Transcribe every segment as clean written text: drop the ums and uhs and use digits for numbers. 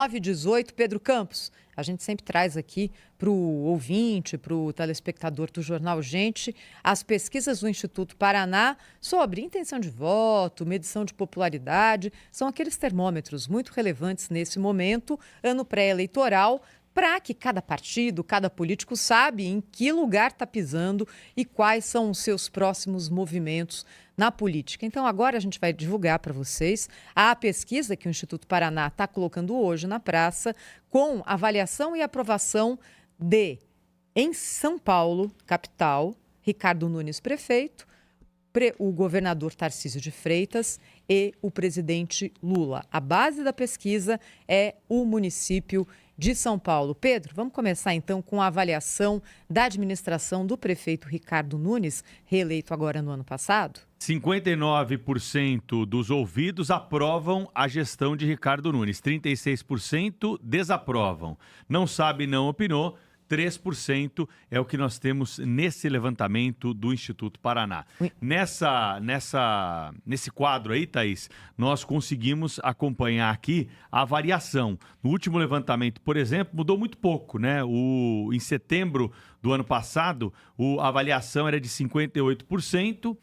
9h18, Pedro Campos. A gente sempre traz aqui para o ouvinte, para o telespectador do Jornal Gente, as pesquisas do Instituto Paraná sobre intenção de voto, medição de popularidade. São aqueles termômetros muito relevantes nesse momento, ano pré-eleitoral, para que cada partido, cada político sabe em que lugar está pisando e quais são os seus próximos movimentos na política. Então, agora a gente vai divulgar para vocês a pesquisa que o Instituto Paraná está colocando hoje na praça, com avaliação e aprovação de, em São Paulo, capital, Ricardo Nunes, prefeito, o governador Tarcísio de Freitas e o presidente Lula. A base da pesquisa é o município de São Paulo. Pedro, vamos começar então com a avaliação da administração do prefeito Ricardo Nunes, reeleito agora no ano passado? 59% dos ouvidos aprovam a gestão de Ricardo Nunes, 36% desaprovam. Não sabe, não opinou. 3% é o que nós temos nesse levantamento do Instituto Paraná. Nesse quadro aí, Thaís, nós conseguimos acompanhar aqui a variação. No último levantamento, por exemplo, mudou muito pouco, né? Em setembro do ano passado, a avaliação era de 58%,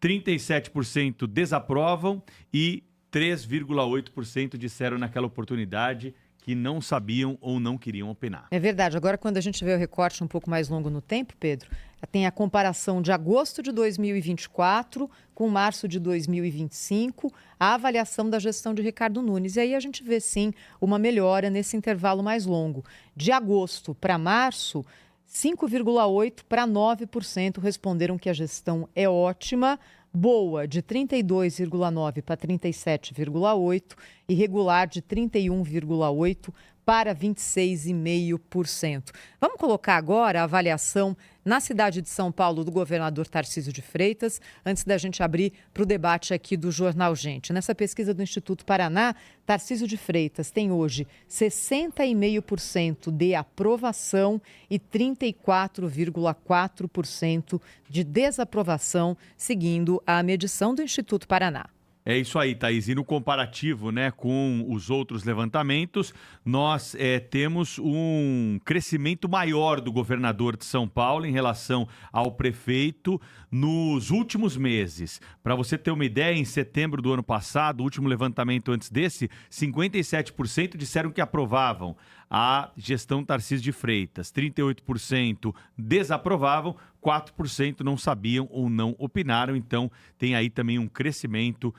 37% desaprovam e 3,8% disseram naquela oportunidade que não sabiam ou não queriam opinar. É verdade. Agora, quando a gente vê o recorte um pouco mais longo no tempo, Pedro, tem a comparação de agosto de 2024 com março de 2025, a avaliação da gestão de Ricardo Nunes. E aí a gente vê, sim, uma melhora nesse intervalo mais longo. De agosto para março, 5,8% para 9% responderam que a gestão é ótima, boa de 32,9% para 37,8% e regular de 31,8% para 26,5%. Vamos colocar agora a avaliação na cidade de São Paulo do governador Tarcísio de Freitas, antes da gente abrir para o debate aqui do Jornal Gente. Nessa pesquisa do Instituto Paraná, Tarcísio de Freitas tem hoje 60,5% de aprovação e 34,4% de desaprovação, seguindo a medição do Instituto Paraná. É isso aí, Thaís. E no comparativo, né, com os outros levantamentos, nós temos um crescimento maior do governador de São Paulo em relação ao prefeito nos últimos meses. Para você ter uma ideia, em setembro do ano passado, o último levantamento antes desse, 57% disseram que aprovavam a gestão Tarcísio de Freitas, 38% desaprovavam, 4% não sabiam ou não opinaram. Então, tem aí também um crescimento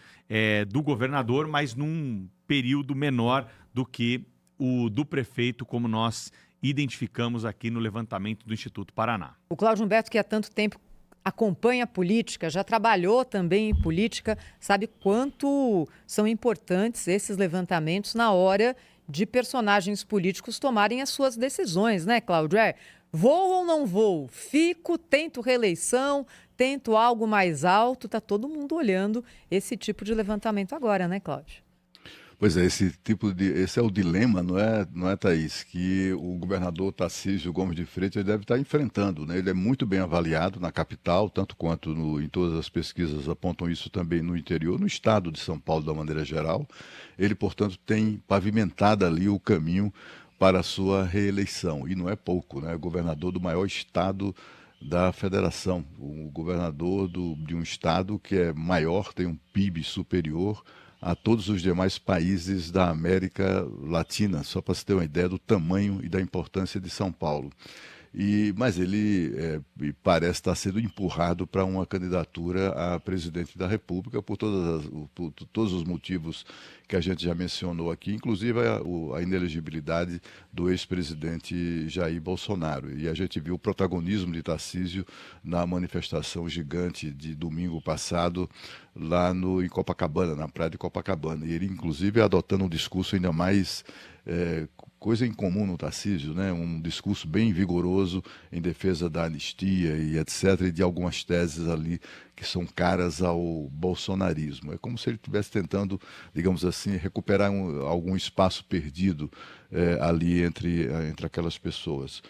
do governador, mas num período menor do que o do prefeito, como nós identificamos aqui no levantamento do Instituto Paraná. O Cláudio Humberto, que há tanto tempo acompanha a política, já trabalhou também em política, sabe quanto são importantes esses levantamentos na hora de personagens políticos tomarem as suas decisões, né, Cláudio? Vou ou não vou? Fico, tento reeleição, tento algo mais alto. Está todo mundo olhando esse tipo de levantamento agora, né, Cláudio? Pois é, esse é o dilema, não é, Thaís, que o governador Tarcísio Gomes de Freitas deve estar enfrentando, né? Ele é muito bem avaliado na capital, tanto quanto em todas as pesquisas apontam isso também no interior, no estado de São Paulo, da maneira geral. Ele, portanto, tem pavimentado ali o caminho para a sua reeleição, e não é pouco, né? Governador do maior estado da federação, o governador de um estado que é maior, tem um PIB superior a todos os demais países da América Latina, só para você ter uma ideia do tamanho e da importância de São Paulo. Mas ele parece estar sendo empurrado para uma candidatura a presidente da República por todos os motivos que a gente já mencionou aqui, inclusive a inelegibilidade do ex-presidente Jair Bolsonaro. E a gente viu o protagonismo de Tarcísio na manifestação gigante de domingo passado lá em Copacabana, na praia de Copacabana. E ele, inclusive, adotando um discurso ainda mais coisa em comum no Tarcísio, né? Um discurso bem vigoroso em defesa da anistia e etc., e de algumas teses ali que são caras ao bolsonarismo. É como se ele estivesse tentando, digamos assim, recuperar algum espaço perdido ali entre aquelas pessoas.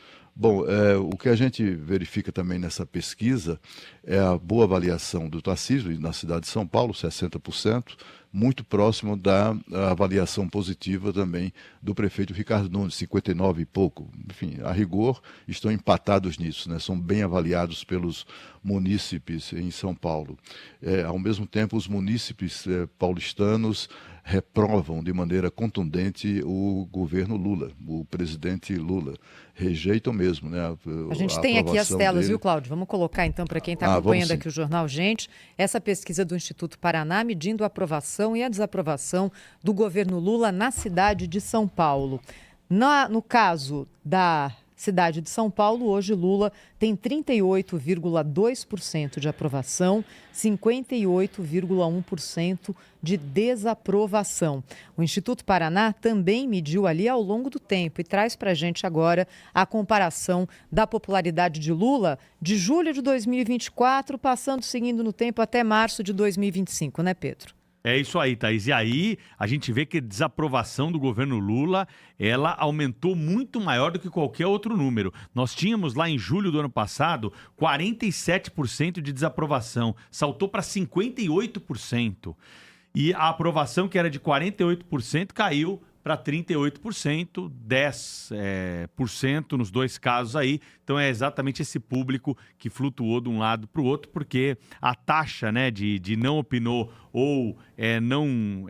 Bom, o que a gente verifica também nessa pesquisa é a boa avaliação do Tarcísio na cidade de São Paulo, 60%, muito próximo da avaliação positiva também do prefeito Ricardo Nunes, 59 e pouco. Enfim, a rigor, estão empatados nisso, né? São bem avaliados pelos munícipes em São Paulo. Ao mesmo tempo, os munícipes paulistanos reprovam de maneira contundente o governo Lula, o presidente Lula. Rejeitam mesmo, né? A gente tem aqui as telas, dele. viu, Cláudio? Vamos colocar então para quem está acompanhando aqui o Jornal Gente, essa pesquisa do Instituto Paraná medindo a aprovação e a desaprovação do governo Lula na cidade de São Paulo. No caso da cidade de São Paulo, hoje Lula tem 38,2% de aprovação, 58,1% de desaprovação. O Instituto Paraná também mediu ali ao longo do tempo e traz para a gente agora a comparação da popularidade de Lula de julho de 2024, seguindo no tempo até março de 2025, né, Pedro? É isso aí, Thaís. E aí a gente vê que a desaprovação do governo Lula, ela aumentou muito maior do que qualquer outro número. Nós tínhamos lá em julho do ano passado 47% de desaprovação, saltou para 58%. E a aprovação, que era de 48%, caiu para 38%, 10% nos dois casos aí. Então é exatamente esse público que flutuou de um lado para o outro, porque a taxa, né, de não opinou ou não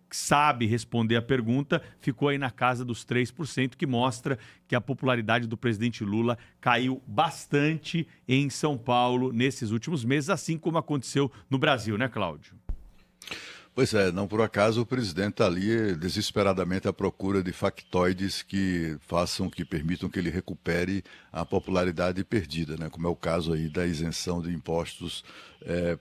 sabe responder a pergunta ficou aí na casa dos 3%, que mostra que a popularidade do presidente Lula caiu bastante em São Paulo nesses últimos meses, assim como aconteceu no Brasil, né, Cláudio? Pois é, não por acaso o presidente está ali desesperadamente à procura de factoides que permitam que ele recupere a popularidade perdida, né? Como é o caso aí da isenção de impostos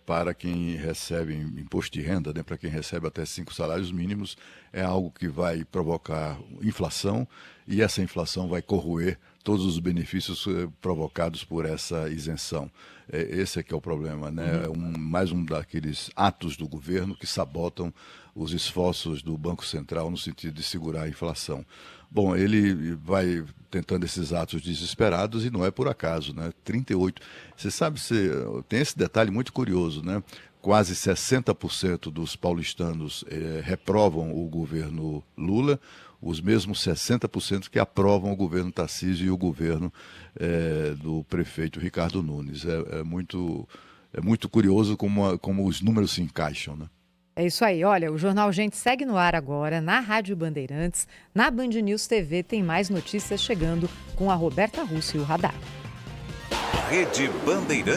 para quem recebe imposto de renda, né? Para quem recebe até 5 salários mínimos, é algo que vai provocar inflação e essa inflação vai corroer todos os benefícios provocados por essa isenção. Esse é que é o problema, né? Mais um daqueles atos do governo que sabotam os esforços do Banco Central no sentido de segurar a inflação. Bom, ele vai tentando esses atos desesperados e não é por acaso, né? 38. Você sabe, tem esse detalhe muito curioso, né? Quase 60% dos paulistanos reprovam o governo Lula, os mesmos 60% que aprovam o governo Tarcísio e o governo do prefeito Ricardo Nunes. É muito curioso como os números se encaixam, né? É isso aí. Olha, o Jornal Gente segue no ar agora, na Rádio Bandeirantes, na Band News TV. Tem mais notícias chegando com a Roberta Russo e o Radar. Rede Bandeirantes.